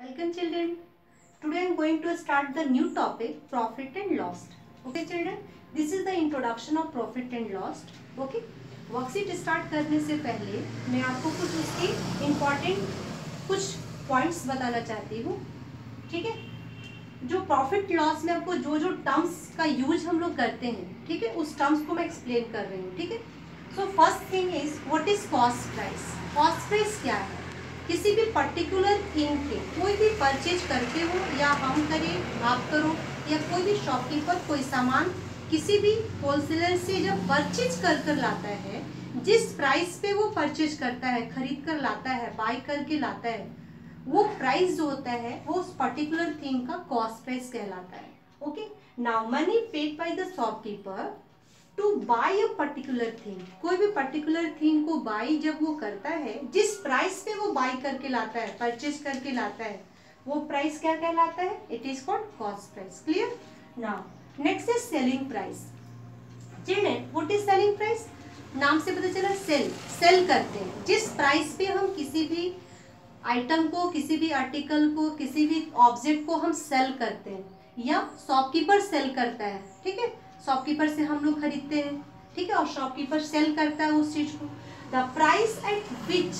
Welcome children. Today I am going to start the new topic profit and loss. Okay children, this is the introduction of profit and loss. Okay, worksheet start करने से पहले मैं आपको कुछ उसके important कुछ points बताना चाहती हूँ. ठीक है, जो प्रॉफिट लॉस में आपको जो जो टर्म्स का यूज हम लोग करते हैं, ठीक है, उस टर्म्स को मैं एक्सप्लेन कर रही हूँ. ठीक है, so first thing is what is cost price. Cost price क्या है? किसी भी पर्टिकुलर थिंग के कोई भी परचेज करते हो या हम करें आप करो या कोई भी शॉपकीपर कोई सामान किसी भी होलसेलर से जब परचेज कर लाता है, जिस प्राइस पे वो परचेज करता है, खरीद कर लाता है, बाय करके लाता है, वो प्राइस जो होता है वो उस पर्टिकुलर थिंग का कॉस्ट प्राइस कहलाता है. Okay, now money paid by the shopkeeper to buy a particular thing. कोई भी पर्टिकुलर थिंग को बाय जब वो करता है, जिस प्राइस पे वो बाय करके लाता है, परचेज करके लाता है, वो प्राइस क्या कहलाता है? It is called cost price. Clear? Now next is selling price. Children, what is selling price? नाम से पता चला सेल करते हैं. जिस प्राइस पे हम किसी भी आइटम को, किसी भी आर्टिकल को, किसी भी ऑब्जेक्ट को हम सेल करते हैं या शॉपकीपर सेल करता है. ठीक है, शॉपकीपर से हम लोग खरीदते हैं. ठीक है, और शॉपकीपर सेल करता है उस चीज को. The price at which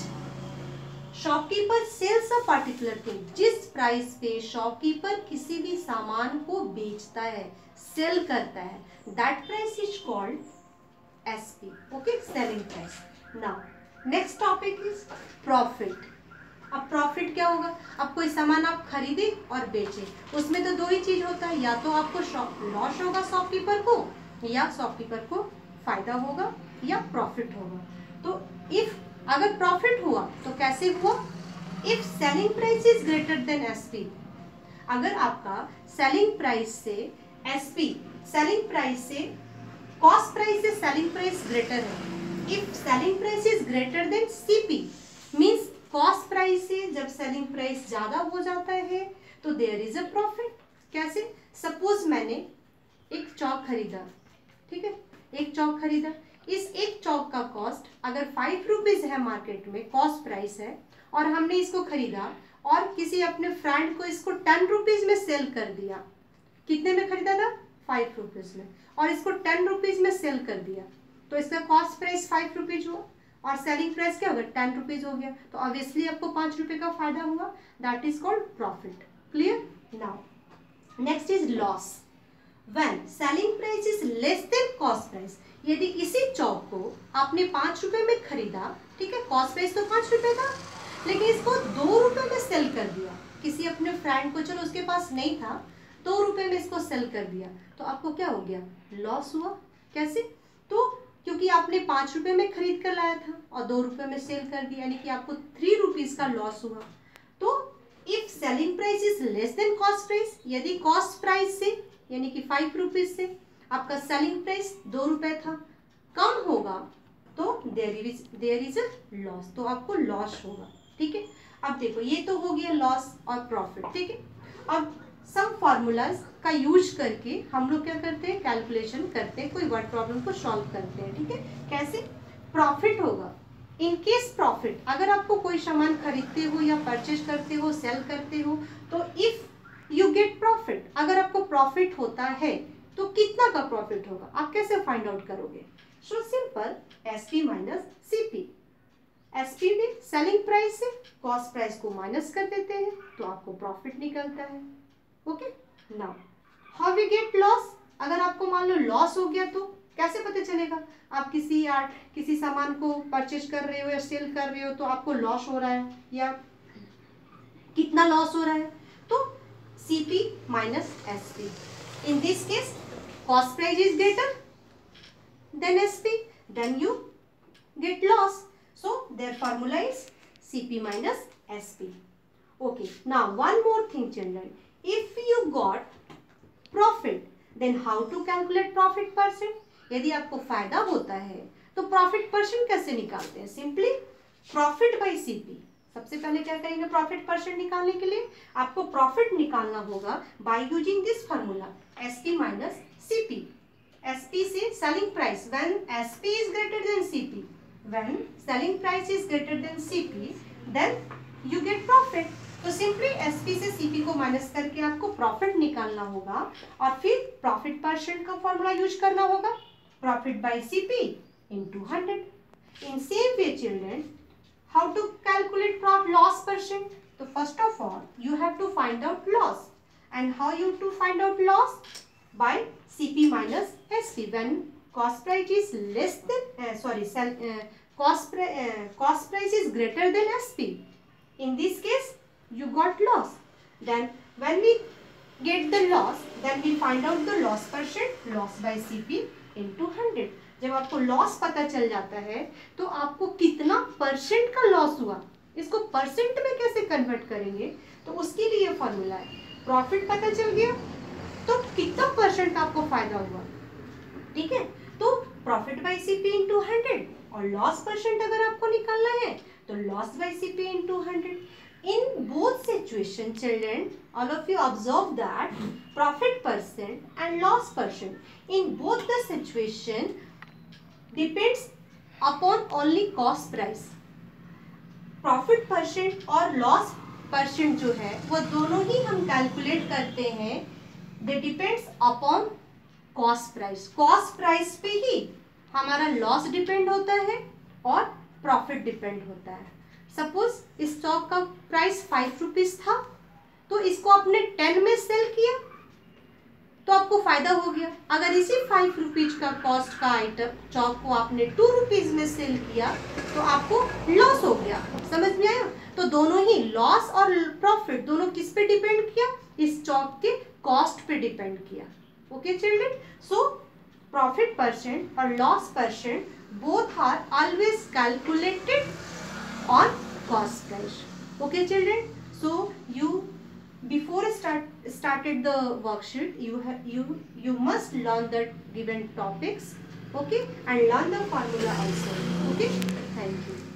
shopkeeper sells a particular thing. जिस प्राइस पे शॉपकीपर किसी भी सामान को बेचता है, सेल करता है, that price is called SP. Okay, selling price. Now next topic is profit. अब प्रॉफिट क्या होगा? अब कोई सामान आप खरीदे और बेचे, उसमें तो दो ही चीज होता है, या तो आपको लॉस होगा शॉपकीपर को, या शॉपकीपर को फायदा होगा या प्रॉफिट होगा. तो इफ अगर प्रॉफिट हुआ तो कैसे हुआ? If selling price is greater than SP. अगर आपका सेलिंग प्राइस से एसपी, सेलिंग प्राइस से कॉस्ट प्राइस से सेलिंग प्राइस ग्रेटर है. If selling price is greater than CP means cost price से जब सेलिंग प्राइस ज्यादा हो जाता है तो देयर इज अ प्रॉफिट. कैसे? सपोज मैंने एक चौक खरीदा. ठीक है, एक चौक खरीदा. इस एक चौक का कॉस्ट अगर 5 रुपीज है, मार्केट में कॉस्ट प्राइस है, और हमने इसको खरीदा और किसी अपने फ्रेंड को इसको 10 रुपीज में सेल कर दिया. कितने में खरीदा था? 5 रुपीज में, और इसको 10 रुपीज में सेल कर दिया, तो इसका कॉस्ट प्राइस 5 रुपीज हुआ और सेलिंग प्राइस क्या होगा? 10 रुपीज हो गया. तो ऑब्वियसली आपको 5 रुपए का फायदा हुआ. That is called profit. Clear? Now next is loss. When selling price is less than cost price. यदि इसी चौक को आपने 5 रुपए में खरीदा, ठीक है, कॉस्ट प्राइस तो 5 रुपए था, लेकिन इसको 2 रुपए में सेल कर दिया किसी अपने फ्रेंड को. चलो उसके पास नहीं था, 2 रुपए में इसको सेल कर दिया, तो आपको क्या हो गया? लॉस हुआ. कैसे? तो क्योंकि आपने 5 रुपए में खरीद कर लाया था और 2 रुपए में सेल कर दिया, यानी कि आपको 3 रुपीज का लॉस हुआ. तो if selling price is less than cost price, यदि कॉस्ट प्राइस से यानी कि 5 रुपीज से आपका सेलिंग प्राइस 2 रुपए था कम होगा, तो देयर इज अ लॉस. तो आपको लॉस होगा. ठीक है, अब देखो ये तो हो गया लॉस और प्रॉफिट. ठीक है, अब सम फॉर्मूलाज का यूज करके हम लोग क्या करते हैं? कैलकुलेशन करते हैं, कोई वर्ड प्रॉब्लम को सॉल्व करते हैं. ठीक है, कैसे? प्रॉफिट होगा इन केस प्रॉफिट, अगर आपको कोई सामान खरीदते हो या परचेज करते हो, सेल करते हो, तो इफ यू गेट प्रॉफिट, अगर आपको प्रॉफिट होता है तो कितना का प्रॉफिट होगा? आप कैसे फाइंड आउट करोगे? So simple, SP minus CP. SP में सेलिंग प्राइस से कॉस्ट प्राइस को माइनस कर देते हैं तो आपको प्रॉफिट निकलता है. Okay, now how we get loss. अगर आपको मान लो लॉस हो गया तो कैसे पता चलेगा? आप किसी सामान को परचेज कर रहे हो या सेल कर रहे हो तो आपको लॉस हो रहा है या कितना लॉस हो रहा है? तो CP minus SP. In this case cost price is greater than SP, then you get loss. So their formula is CP minus SP. Okay, now one more thing children, if you got profit then how to calculate profit percent. यदि आपको फायदा होता है तो profit percent कैसे निकालते हैं? Simply profit by CP. सबसे पहले क्या करेंगे? प्रॉफिट परसेंट निकालने के लिए आपको प्रॉफिट निकालना होगा by using this formula SP minus CP. SP से selling price, when SP is greater than CP, when selling price is greater than CP, then you get profit. तो सिंपली एसपी से CP को minus करके आपको profit निकालना होगा और फिर प्रॉफिट परसेंट का फॉर्मूला यूज करना होगा, profit by CP into 100. In same way children, how to calculate loss percent? तो first of all you have to find out loss, and how you to find out loss? By CP minus SP when cost price is less than cost price is greater than SP. In this case you got loss. Then when we get the loss, then we find out the loss percent, loss by CP into 100. जब आपको loss पता चल जाता है तो आपको कितना percent का लॉस हुआ, इसको परसेंट में कैसे कन्वर्ट करेंगे, तो उसके लिए फॉर्मूला है. प्रॉफिट पता चल गया तो कितना परसेंट आपको फायदा हुआ, ठीक है. तो प्रॉफिट बाय सीपी इंटू 100 और लॉस परसेंट अगर आपको निकालना है तो loss by CP into 100. In both situation children, all of you observe that profit percent and loss percent in both the situation depends upon only cost price. Profit percent और loss percent जो है वो दोनों ही हम calculate करते हैं, they depends upon cost price. Cost price पे ही हमारा लॉस डिपेंड होता है और प्रॉफिट डिपेंड होता है. सपोज इस स्टॉक का प्राइस 5 रुपीज था, तो इसको आपने 10 में सेल किया तो आपको फायदा हो गया. अगर इसी 5 रुपीज का कॉस्ट का आइटम स्टॉक को आपने 2 रुपीज में सेल किया तो आपको लॉस हो गया. समझ में आया? तो दोनों ही लॉस और प्रॉफिट दोनों किस पे डिपेंड किया? इस स्टॉक के कॉस्ट पे डिपेंड किया. Okay children, so profit percent or loss percent both are always calculated on cost price. Okay children, so you before started the worksheet you must learn the given topics, okay, and learn the formula also. Okay, thank you.